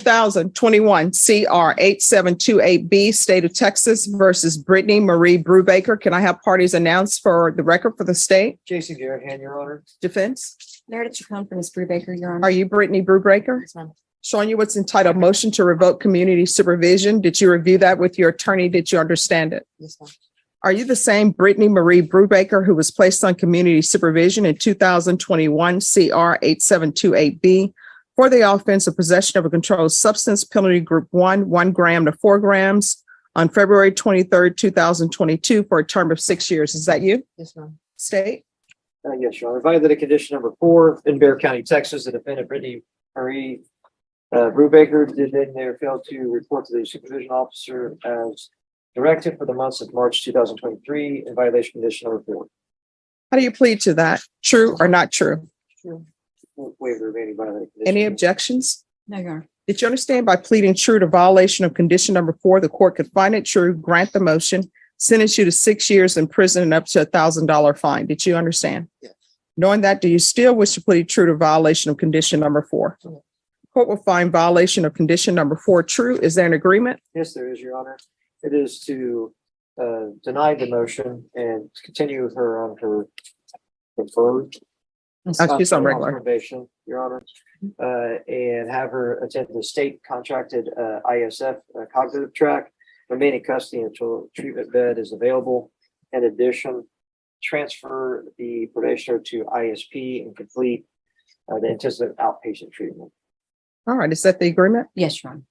2021 CR 8728B, State of Texas versus Brittany Marie Brubaker. Can I have parties announced for the record for the state? Jason Garrett, hand, Your Honor. Defense? Meredith Chacon for Ms. Brubaker, Your Honor. Are you Brittany Brubaker? Yes, ma'am. Showing you what's entitled motion to revoke community supervision. Did you review that with your attorney? Did you understand it? Yes, ma'am. Are you the same Brittany Marie Brubaker who was placed on community supervision in 2021 CR 8728B for the offense of possession of a controlled substance, penalty group 1 gram to 4 grams on February 23rd, 2022 for a term of 6 years? Is that you? Yes, ma'am. State? Yes, Your Honor. Violated condition number 4 in Bexar County, Texas. The defendant, Brittany Marie Brubaker, did in there fail to report to the supervision officer as directed for the months of March 2023 in violation condition number 4. How do you plead to that? True or not true? True. Waiver of any violated condition. Any objections? No, Your Honor. Did you understand by pleading true to violation of condition number 4, the court could find it true, grant the motion, sentence you to 6 years in prison and up to $1,000 fine? Did you understand? Yes. Knowing that, do you still wish to plead true to violation of condition number 4? Yes. Court will find violation of condition number 4 true. Is there an agreement? Yes, there is, Your Honor. It is to deny the motion and continue with her on her preferred. She's on regular. Probation, Your Honor, and have her attend the state contracted ISF cognitive track, remain in custody until a treatment bed is available. In addition, transfer the probationer to ISP and complete the anticipated outpatient treatment. All right. Is that the agreement? Yes, Your Honor.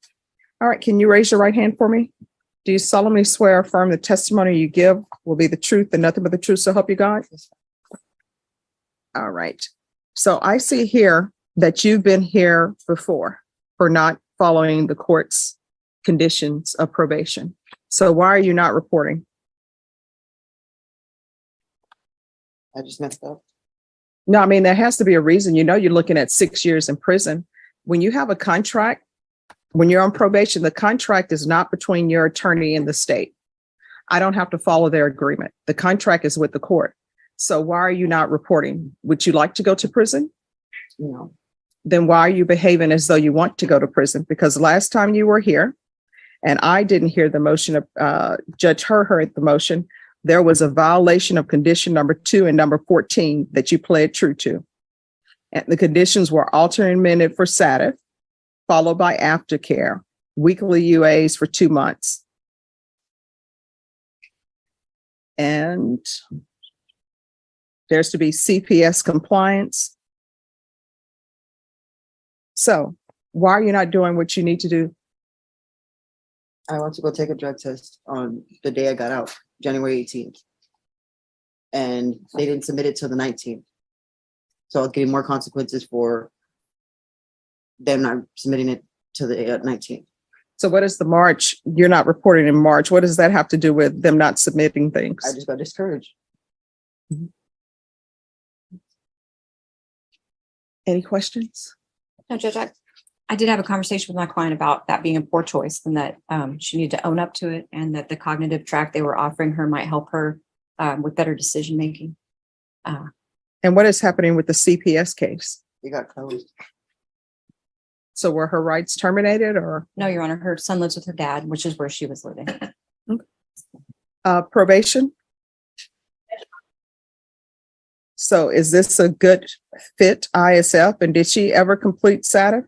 All right. Can you raise your right hand for me? Do you solemnly swear or affirm the testimony you give will be the truth and nothing but the truth, so help you God? Yes, All right. So I see here that you've been here before for not following the court's conditions of probation. So why are you not reporting? I just messed up. No, I mean, there has to be a reason. You know, you're looking at 6 years in prison. When you have a contract, when you're on probation, the contract is not between your attorney and the state. I don't have to follow their agreement. The contract is with the court. So why are you not reporting? Would you like to go to prison? No. Then why are you behaving as though you want to go to prison? Because last time you were here, and I didn't hear the motion of Judge heard the motion, there was a violation of condition number 2 and number 14 that you pled true to. And the conditions were alternate amended for SATIF, followed by aftercare, weekly UAs for 2 months. And there's to be CPS compliance. So why are you not doing what you need to do? I went to go take a drug test on the day I got out, January 18th. And they didn't submit it till the 19th. So I was getting more consequences for them not submitting it to the 19th. So what is the March? You're not reporting in March. What does that have to do with them not submitting things? I just got discouraged. Any questions? No, Judge, I did have a conversation with my client about that being a poor choice and that she needed to own up to it and that the cognitive track they were offering her might help her with better decision making. And what is happening with the CPS case? It got closed. So were her rights terminated or? No, Your Honor, her son lives with her dad, which is where she was living. Probation? So is this a good fit ISF? And did she ever complete SATIF?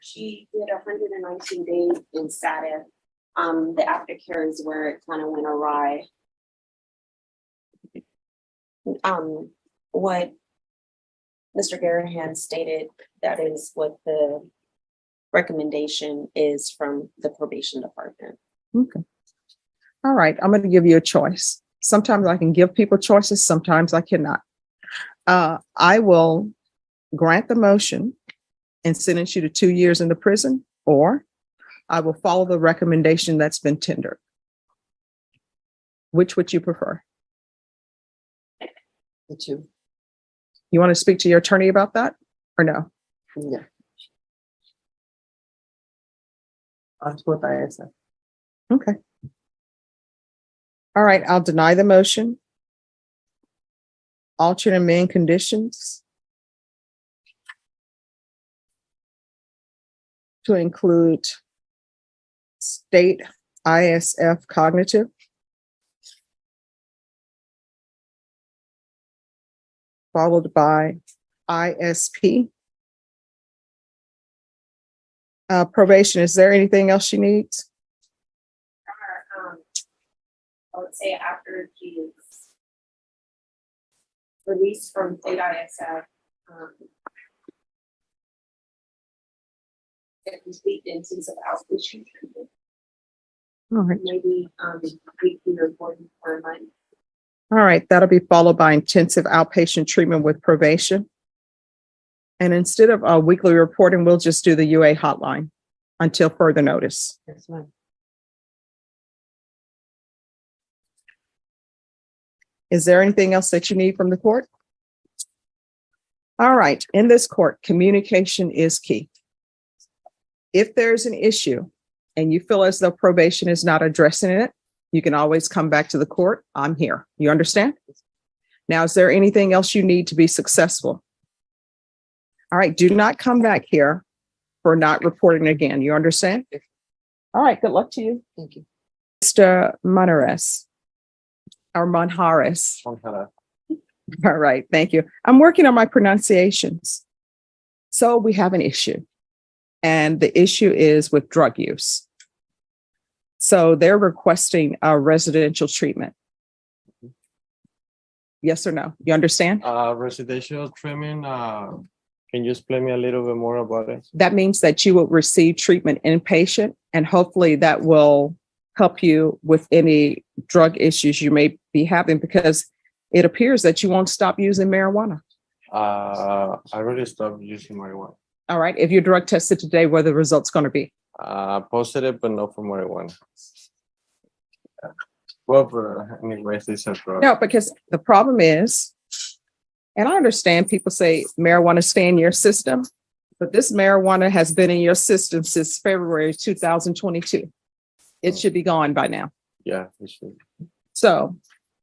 She did 119 days in SATIF. The aftercare is where it kind of went awry. What Mr. Garahan stated, that is what the recommendation is from the probation department. Okay. All right. I'm going to give you a choice. Sometimes I can give people choices. Sometimes I cannot. I will grant the motion and sentence you to 2 years in the prison, or I will follow the recommendation that's been tendered. Which would you prefer? The 2. You want to speak to your attorney about that or no? Yeah. I'll support the ISF. Okay. All right. I'll deny the motion. Alternate amend conditions. to include state ISF cognitive, followed by ISP. Probation, is there anything else she needs? I would say after she is released from state ISF, a complete intensive outpatient treatment, All right. maybe weekly reporting for a month. All right, that'll be followed by intensive outpatient treatment with probation. And instead of weekly reporting, we'll just do the UA hotline until further notice. That's fine. Is there anything else that you need from the court? All right, in this court, communication is key. If there's an issue and you feel as though probation is not addressing it, you can always come back to the court. I'm here. You understand? Now, is there anything else you need to be successful? All right, do not come back here for not reporting again. You understand? All right, good luck to you. Thank you. Mr. Armand Harris. All right, thank you. I'm working on my pronunciations. So we have an issue, and the issue is with drug use. So they're requesting a residential treatment. Yes or no? You understand? Residential treatment, can you explain me a little bit more about it? That means that you will receive treatment inpatient, and hopefully that will help you with any drug issues you may be having, because it appears that you won't stop using marijuana. I already stopped using marijuana. All right. If you're drug tested today, what are the results going to be? Positive, but not for marijuana. Well, but anyways, it's a drug. No, because the problem is, and I understand people say marijuana stay in your system, but this marijuana has been in your system since February 2022. It should be gone by now. Yeah, it should. So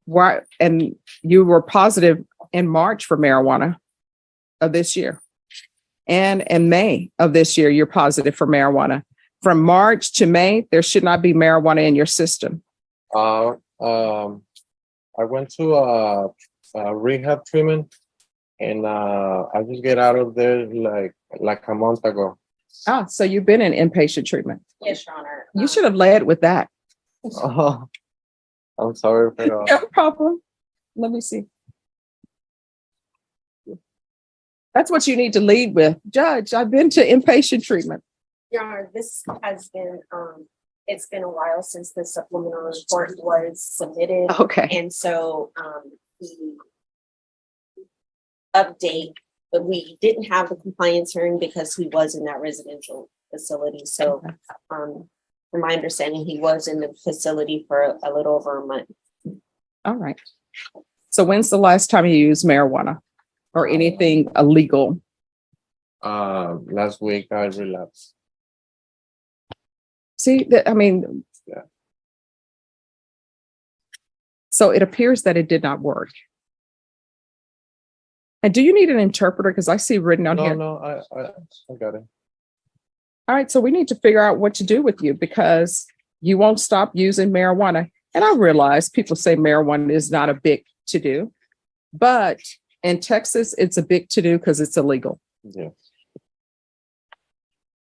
why, and you were positive in March for marijuana of this year. And in May of this year, you're positive for marijuana. From March to May, there should not be marijuana in your system. I went to a rehab treatment, and I just get out of there like a month ago. Ah, so you've been in inpatient treatment. Yes, Your Honor. You should have led with that. Oh, I'm sorry for No problem. Let me see. That's what you need to lead with. Judge, I've been to inpatient treatment. Your Honor, this has been, it's been a while since the supplemental report was submitted. Okay. And so, the update, but we didn't have the compliance hearing because he was in that residential facility. So, from my understanding, he was in the facility for a little over a month. All right. So when's the last time you used marijuana or anything illegal? Last week I relapsed. See, I mean, Yeah. So it appears that it did not work. And do you need an interpreter? Because I see written on here. No, I got it. All right, so we need to figure out what to do with you, because you won't stop using marijuana. And I realize people say marijuana is not a big to do, but in Texas, it's a big to do because it's illegal. Yeah.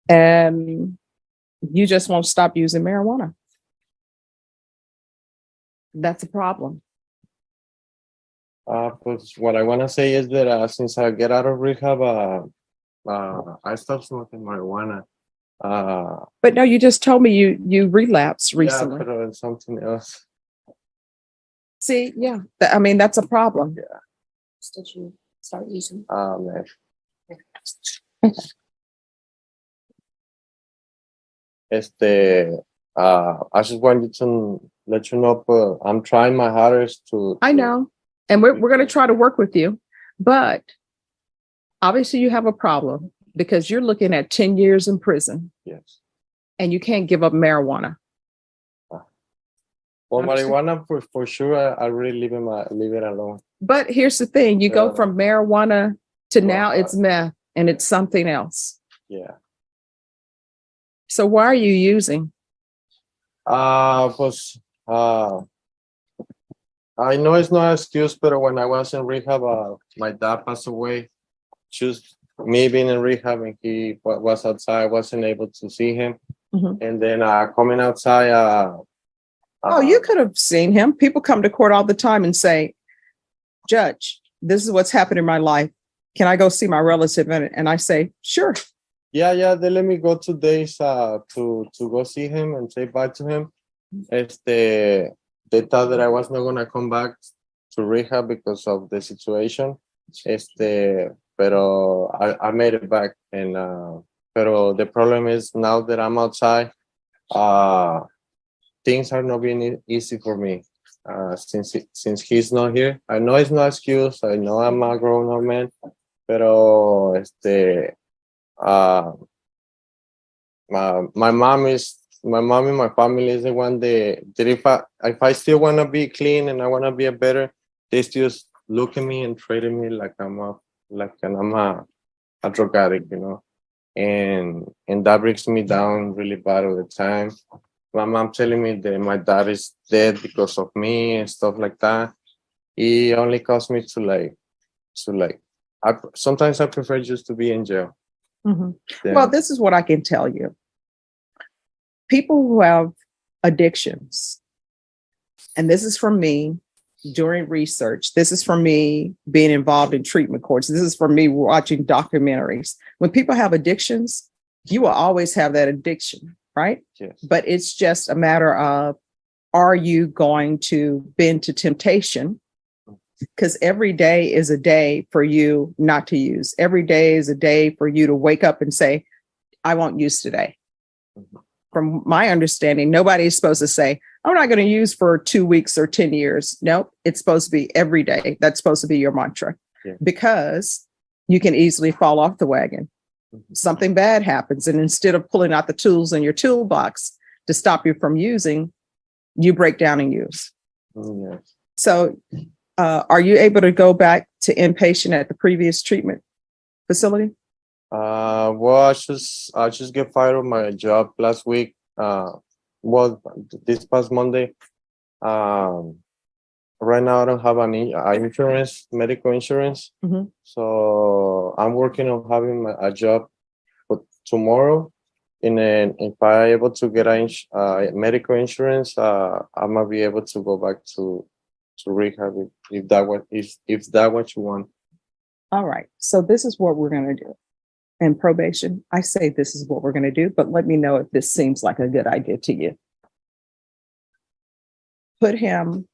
And you just won't stop using marijuana. That's a problem. But what I want to say is that since I get out of rehab, I stopped smoking marijuana. But no, you just told me you relapsed recently. Yeah, but it's something else. See, yeah, I mean, that's a problem. Did you start using? Man. I just wanted to let you know, I'm trying my hardest to. I know. And we're going to try to work with you, but obviously you have a problem because you're looking at 10 years in prison. Yes. And you can't give up marijuana. Well, Understand. marijuana for sure, I really leave it alone. But here's the thing, you go from marijuana to now Well, it's meth and it's something else. Yeah. So why are you using? Pues, I know it's not an excuse, but when I was in rehab, my dad passed away. Just me being in rehab and he was outside, I wasn't able to see him. Mhm. And then coming outside, Oh, you could have seen him. People come to court all the time and say, Judge, this is what's happened in my life. Can I go see my relative? And I say, sure. yeah, they let me go 2 days to go see him and say bye to him. They thought that I was not gonna come back to rehab because of the situation. Pero I made it back, and pero the problem is now that I'm outside, things are not being easy for me. Since he's not here, I know it's no excuse. I know I'm a grown-up man, pero my mom and my family is the one that if I still want to be clean and I want to be a better, they still look at me and treat me like I'm a drug addict, and that breaks me down really bad all the time. My mom telling me that my dad is dead because of me and stuff like that. It only caused me to sometimes I prefer just to be in jail. Mhm. Yeah. Well, this is what I can tell you. People who have addictions, and this is from me doing research, this is from me being involved in treatment courts, this is from me watching documentaries. When people have addictions, you will always have that addiction, right? Yes. But it's just a matter of, are you going to bend to temptation? Because every day is a day for you not to use. Every day is a day for you to wake up and say, I won't use today. From my understanding, nobody is supposed to say, I'm not going to use for 2 weeks or 10 years. No, it's supposed to be every day. That's supposed to be your mantra, because you can easily fall off the wagon. Something bad happens. And instead of pulling out the tools in your toolbox to stop you from using, you break down and use. Yes. So are you able to go back to inpatient at the previous treatment facility? Well, I just get fired of my job last week. This past Monday. Right now I don't have any medical insurance. Mhm. So I'm working on having a job for tomorrow. And then if I'm able to get a medical insurance, I might be able to go back to rehab if that what you want. All right. So this is what we're going to do. In probation, I say this is what we're going to do, but let me know if this seems like a good idea to you. Put him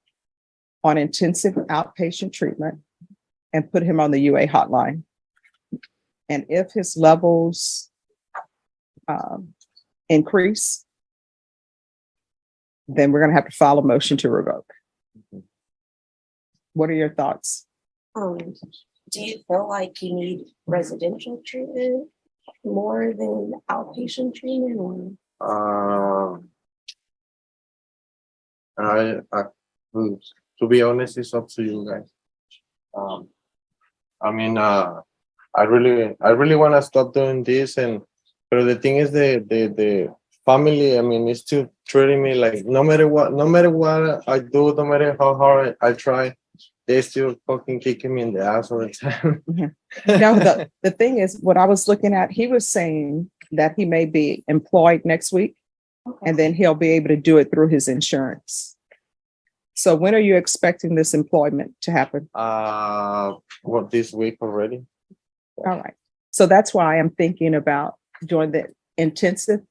on intensive outpatient treatment and put him on the UA hotline. And if his levels increase, then we're going to have to file a motion to revoke. What are your thoughts? Do you feel like you need residential treatment more than outpatient treatment, or? To be honest, it's up to you guys. I mean, I really want to stop doing this, but the thing is, the family, I mean, is still treating me like no matter what I do, no matter how hard I try, they still fucking kicking me in the ass all the time. Now, the thing is, what I was looking at, he was saying that he may be employed next week, and then he'll be able to do it through his insurance. So when are you expecting this employment to happen? This week already? All right. So that's why I'm thinking about doing the intensive.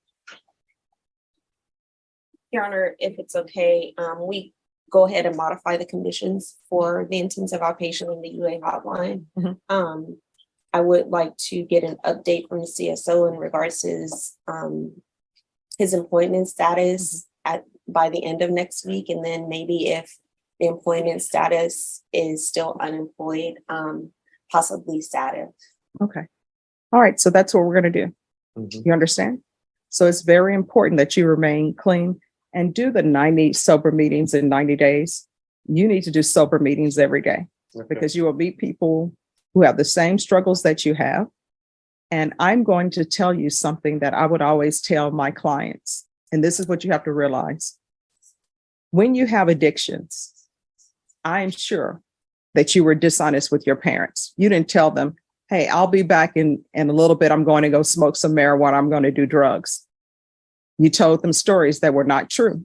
Your Honor, if it's okay, we go ahead and modify the conditions for the intensive outpatient and the UA hotline. Mhm. I would like to get an update from the CSO in regards to his employment status by the end of next week, and then maybe if the employment status is still unemployed, possibly status. Okay. All right. So that's what we're going to do. Mm-hmm. You understand? So it's very important that you remain clean and do the 90 sober meetings in 90 days. You need to do sober meetings every day, because you will meet people who have the same struggles that you have. And I'm going to tell you something that I would always tell my clients. And this is what you have to realize. When you have addictions, I'm sure that you were dishonest with your parents. You didn't tell them, hey, I'll be back in a little bit. I'm going to go smoke some marijuana. I'm going to do drugs. You told them stories that were not true.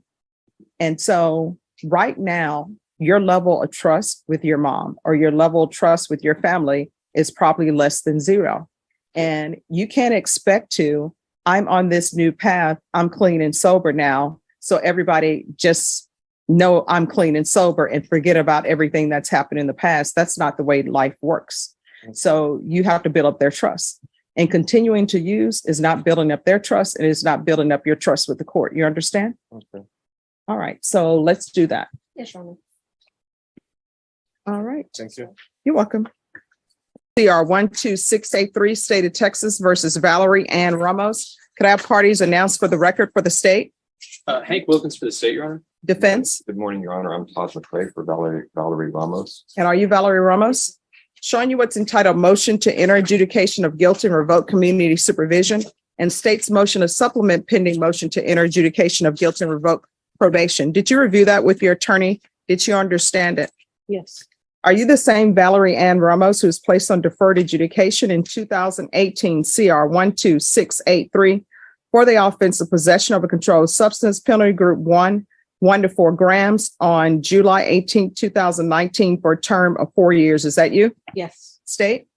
And so right now, your level of trust with your mom or your level of trust with your family is probably less than zero. And you can't expect to, I'm on this new path. I'm clean and sober now. So everybody just know I'm clean and sober and forget about everything that's happened in the past. That's not the way life works. So you have to build up their trust. And continuing to use is not building up their trust. And it's not building up your trust with the court. You understand? Okay. All right. So let's do that. Yes, Your Honor. All right. Thank you. You're welcome. CR 12683, State of Texas versus Valerie Ann Ramos. Could I have parties announced for the record for the state? Hank Wilkins for the state, Your Honor. Defense. Good morning, Your Honor. I'm Todd McRae for Valerie Ramos. And are you Valerie Ramos? Showing you what's entitled Motion to Enter Adjudication of Guilt and Revoke Community Supervision and state's motion of supplement pending motion to enter adjudication of guilt and revoke probation. Did you review that with your attorney? Did you understand it? Yes. Are you the same Valerie Ann Ramos who was placed on deferred adjudication in 2018 CR 12683 for the offense of possession of a controlled substance, penalty group 1 to 4 grams on July 18, 2019 for a term of 4 years? Is that you? Yes. State?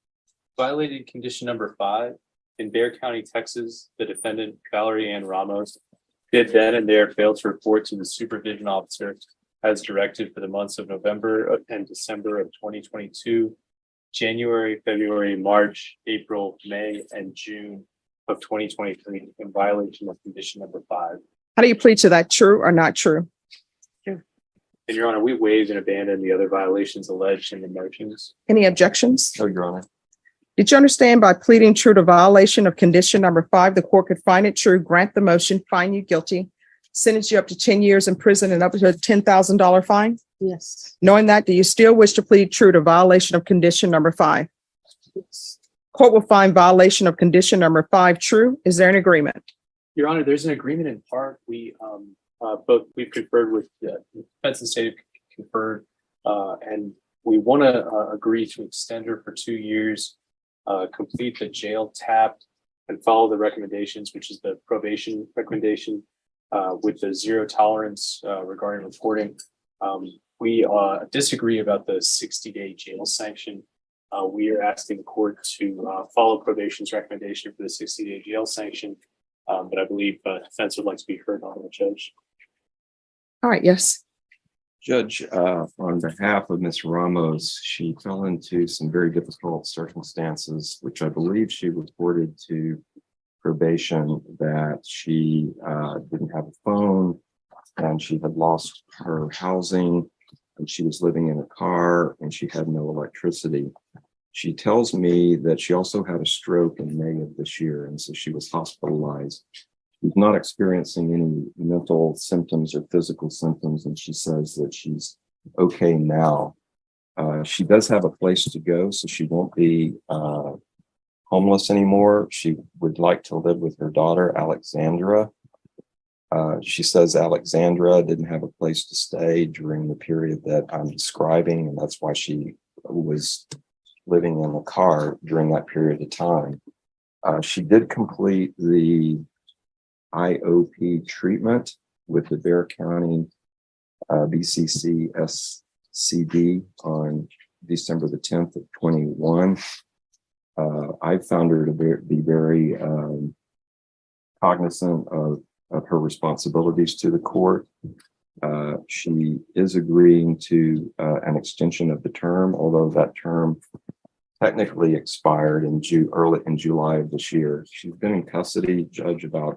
Violated condition number 5 in Bexar County, Texas. The defendant, Valerie Ann Ramos, did then and there fail to report to the supervision officer as directed for the months of November and December of 2022, January, February, March, April, May, and June of 2023 in violation of condition number 5. How do you plead to that? True or not true? And Your Honor, we waived and abandoned the other violations alleged in the motions. Any objections? No, Your Honor. Did you understand by pleading true to violation of condition number 5, the court could find it true, grant the motion, find you guilty, sentence you up to 10 years in prison and up to a $10,000 fine? Yes. Knowing that, do you still wish to plead true to violation of condition number 5? Court will find violation of condition number 5 true. Is there an agreement? Your Honor, there's an agreement in part. We've conferred with the defense and state have conferred, and we want to agree to extend her for 2 years, complete the jail tap, and follow the recommendations, which is the probation recommendation with the zero tolerance regarding reporting. We disagree about the 60-day jail sanction. We are asking the court to follow probation's recommendation for the 60-day jail sanction. But I believe defense would like to be heard on the judge. All right, yes. Judge, on behalf of Ms. Ramos, she fell into some very difficult circumstances, which I believe she reported to probation that she didn't have a phone and she had lost her housing and she was living in a car and she had no electricity. She tells me that she also had a stroke in May of this year, and so she was hospitalized. She's not experiencing any mental symptoms or physical symptoms, and she says that she's okay now. She does have a place to go, so she won't be homeless anymore. She would like to live with her daughter, Alexandra. She says Alexandra didn't have a place to stay during the period that I'm describing, and that's why she was living in the car during that period of time. She did complete the IOP treatment with the Bexar County BCC SCD on December the 10th of 21. I found her to be very cognizant of her responsibilities to the court. She is agreeing to an extension of the term, although that term technically expired in July of this year. She's been in custody, Judge, about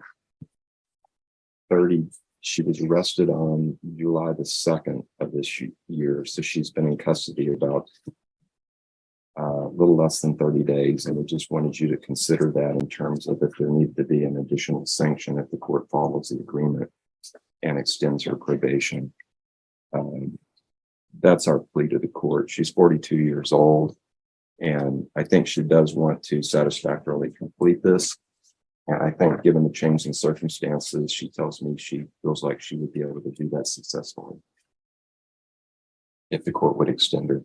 30. She was arrested on July the 2nd of this year. So she's been in custody about a little less than 30 days. And we just wanted you to consider that in terms of if there needed to be an additional sanction if the court follows the agreement and extends her probation. That's our plea to the court. She's 42 years old. And I think she does want to satisfactorily complete this. And I think given the changing circumstances, she tells me she feels like she would be able to do that successfully if the court would extend her.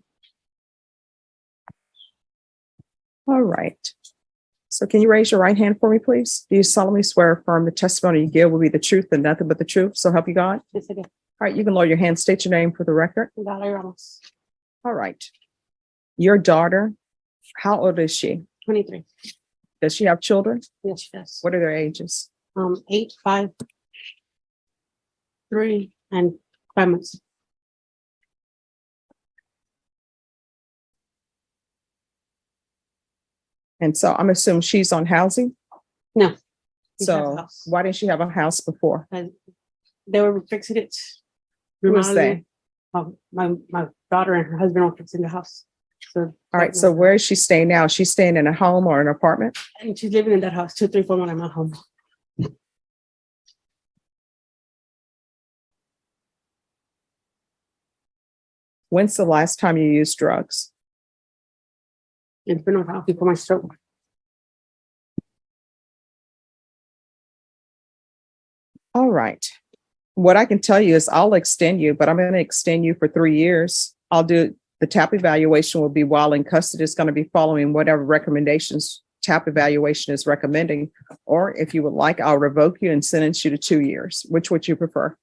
All right. So can you raise your right hand for me, please? Do you solemnly swear or affirm the testimony you give will be the truth and nothing but the truth? So help you God. Yes, I do. All right, you can lower your hand, state your name for the record. Valerie Ramos, All right. Your daughter, how old is she? 23. Does she have children? Yes, she does. What are their ages? 8, 5, 3, and 5 months. And so I'm assuming she's on housing. No. She has a So house. why didn't she have a house before? They were fixing it. Who was remodeling. My daughter and her husband were fixing the house. So. All right. So where is she staying now? Is she staying in a home or an apartment? And she's living in that house, 2, 3, 4 when I'm at home. When's the last time you used drugs? It's been a while before my stroke. All right. What I can tell you is I'll extend you, but I'm going to extend you for 3 years. I'll do the TAP evaluation will be while in custody. It's going to be following whatever recommendations TAP evaluation is recommending. Or if you would like, I'll revoke you and sentence you to 2 years. Which would you prefer?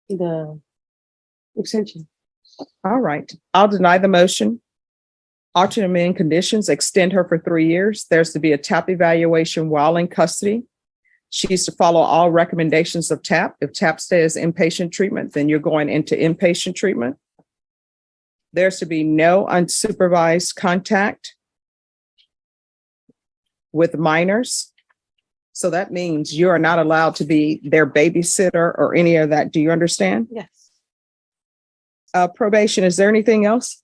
The extension. All right. I'll deny the motion. Alternate amending conditions, extend her for 3 years. There's to be a TAP evaluation while in custody. She's to follow all recommendations of TAP. If TAP says inpatient treatment, then you're going into inpatient treatment. There's to be no unsupervised contact with minors. So that means you are not allowed to be their babysitter or any of that. Do you understand? Yes. Probation, is there anything else?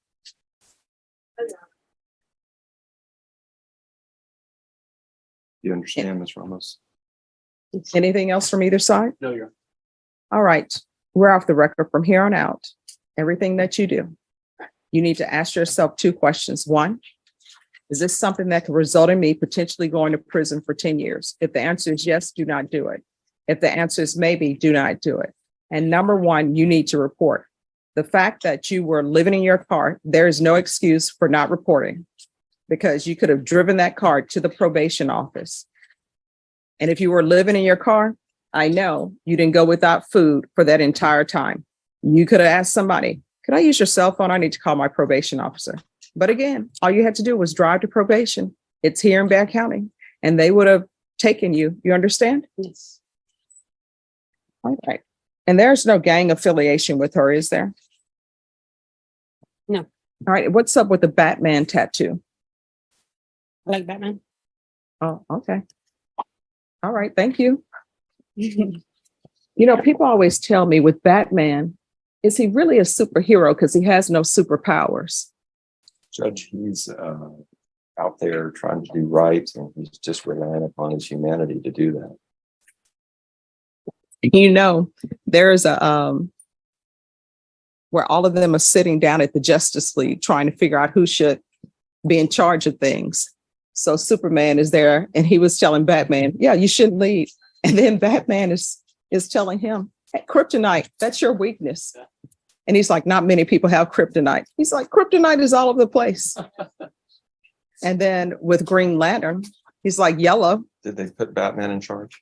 You understand, Ms. Ramos? Anything else from either side? No, you're. All right, we're off the record from here on out. Everything that you do, you need to ask yourself 2 questions. 1, is this something that could result in me potentially going to prison for 10 years? If the answer is yes, do not do it. If the answer is maybe, do not do it. And number 1, you need to report. The fact that you were living in your car, there is no excuse for not reporting because you could have driven that car to the probation office. And if you were living in your car, I know you didn't go without food for that entire time. You could have asked somebody, could I use your cell phone? I need to call my probation officer. But again, all you had to do was drive to probation. It's here in Bexar County, and they would have taken you. You understand? Yes. All right. And there's no gang affiliation with her, is there? No. All right. What's up with the Batman tattoo? I like Batman. Oh, okay. All right. Thank you. You know, people always tell me with Batman, is he really a superhero because he has no superpowers? Judge, he's out there trying to do right, and he's just relying upon his humanity to do that. You know, there's a where all of them are sitting down at the Justice League trying to figure out who should be in charge of things. So Superman is there and he was telling Batman, yeah, you shouldn't lead. And then Batman is telling him, hey, kryptonite, that's your weakness. And he's like, not many people have kryptonite. He's like, kryptonite is all over the place. And then with Green Lantern, he's like, yellow. Did they put Batman in charge?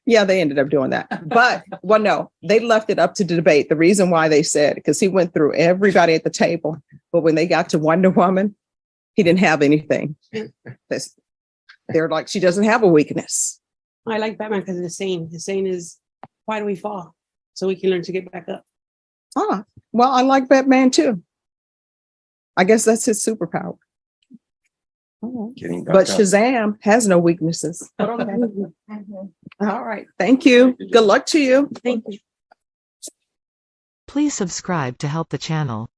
Yeah, they ended up doing that. But, well, no, they left it up to debate. The reason why they said, because he went through everybody at the table. But when they got to Wonder Woman, he didn't have anything. They're like, she doesn't have a weakness. I like Batman because of the saying. The saying is, why do we fall? So we can learn to get back up. Ah, well, I like Batman too. I guess that's his superpower. All right. Getting back But up. Shazam has no weaknesses. But okay. All right. Thank you. Good luck to you. Thank you. Please subscribe to help the channel.